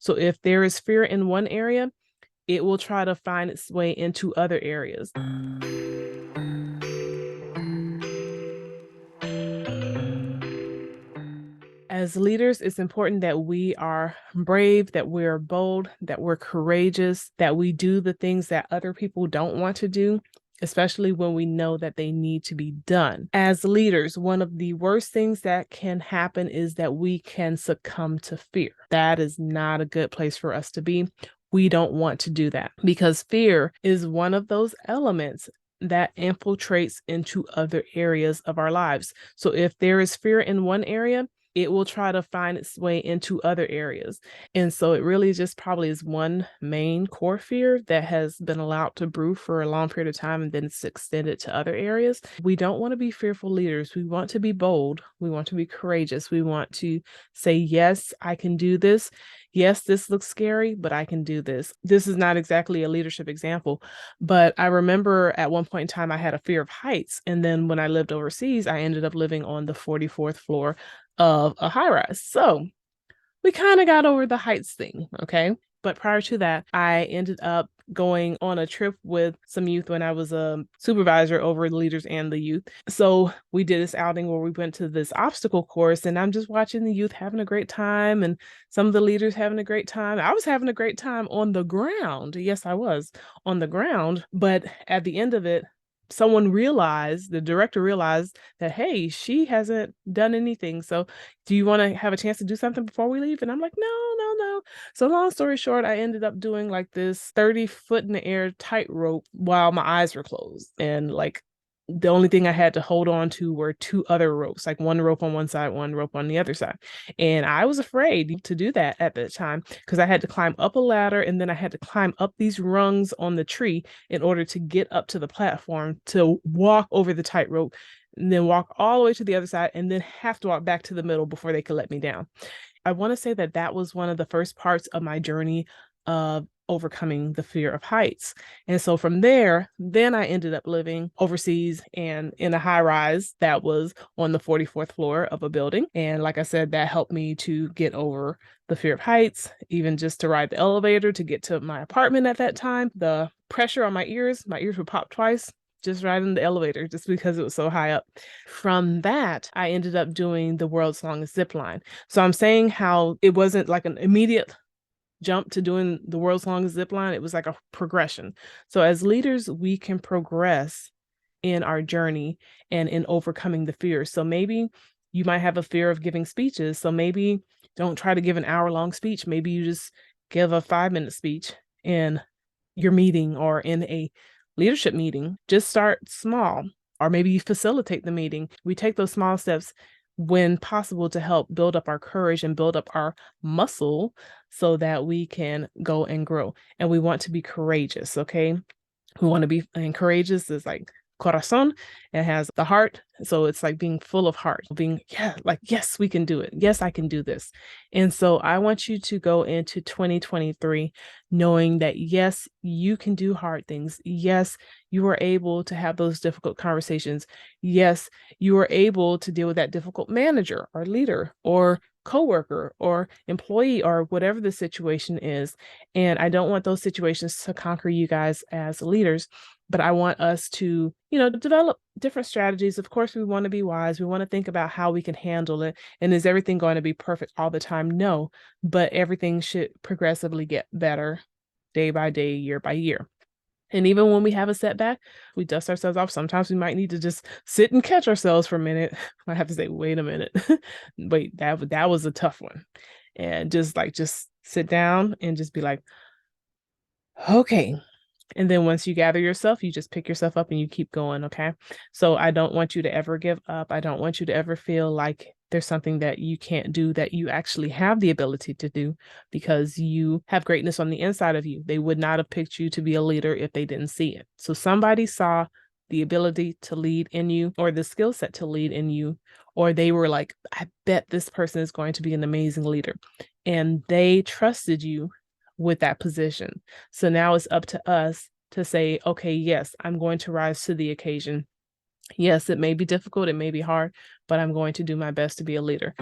So if there is fear in one area, it will try to find its way into other areas. As leaders, it's important that we are brave, that we're bold, that we're courageous, that we do the things that other people don't want to do, especially when we know that they need to be done. As leaders, one of the worst things that can happen is that we can succumb to fear. That is not a good place for us to be. We don't want to do that because fear is one of those elements that infiltrates into other areas of our lives. So if there is fear in one area, it will try to find its way into other areas. And so it really just probably is one main core fear that has been allowed to brew for a long period of time and then it's extended to other areas. We don't want to be fearful leaders. We want to be bold. We want to be courageous. We want to say, yes, I can do this. Yes, this looks scary, but I can do this. This is not exactly a leadership example, but I remember at one point in time, I had a fear of heights. And then when I lived overseas, I ended up living on the 44th floor of a high rise. So we kind of got over the heights thing. Okay. But prior to that, I ended up going on a trip with some youth when I was a supervisor over the leaders and the youth. So we did this outing where we went to this obstacle course, and I'm just watching the youth having a great time and some of the leaders having a great time. I was having a great time on the ground. Yes, I was on the ground. But at the end of it, the director realized that, hey, she hasn't done anything. So do you want to have a chance to do something before we leave? And I'm like, no, no, no. So long story short, I ended up doing like this 30-foot in the air tightrope while my eyes were closed. And like the only thing I had to hold on to were two other ropes, like one rope on one side, one rope on the other side. And I was afraid to do that at that time because I had to climb up a ladder and then I had to climb up these rungs on the tree in order to get up to the platform to walk over the tightrope and then walk all the way to the other side and then have to walk back to the middle before they could let me down. I want to say that that was one of the first parts of my journey of overcoming the fear of heights. And so from there, then I ended up living overseas and in a high rise that was on the 44th floor of a building. And like I said, that helped me to get over the fear of heights, even just to ride the elevator to get to my apartment at that time. The pressure on my ears would pop twice just riding the elevator just because it was so high up. From that, I ended up doing the world's longest zip line. So I'm saying how it wasn't like an immediate jump to doing the world's longest zip line. It was like a progression. So as leaders, we can progress in our journey and in overcoming the fears. So maybe you might have a fear of giving speeches. So maybe don't try to give an hour-long speech. Maybe you just give a 5-minute speech in your meeting or in a leadership meeting. Just start small, or maybe you facilitate the meeting. We take those small steps when possible to help build up our courage and build up our muscle so that we can go and grow. And we want to be courageous, okay? We want to be, and courageous is like corazon. It has the heart. So it's like being full of heart, being, yeah, like, yes, we can do it. Yes, I can do this. And so I want you to go into 2023 knowing that, yes, you can do hard things. Yes, you are able to have those difficult conversations. Yes, you are able to deal with that difficult manager or leader or coworker or employee or whatever the situation is. And I don't want those situations to conquer you guys as leaders, but I want us to, develop different strategies. Of course, we want to be wise. We want to think about how we can handle it. And is everything going to be perfect all the time? No, but everything should progressively get better day by day, year by year. And even when we have a setback, we dust ourselves off. Sometimes we might need to just sit and catch ourselves for a minute. I have to say, wait a minute. Wait, that was a tough one. And just sit down and just be like, okay. And then once you gather yourself, you just pick yourself up and you keep going. Okay. So I don't want you to ever give up. I don't want you to ever feel like there's something that you can't do that you actually have the ability to do because you have greatness on the inside of you. They would not have picked you to be a leader if they didn't see it. So somebody saw the ability to lead in you or the skill set to lead in you, or they were like, I bet this person is going to be an amazing leader. And they trusted you with that position. So now it's up to us to say, okay, yes, I'm going to rise to the occasion. Yes, it may be difficult, it may be hard, but I'm going to do my best to be a leader.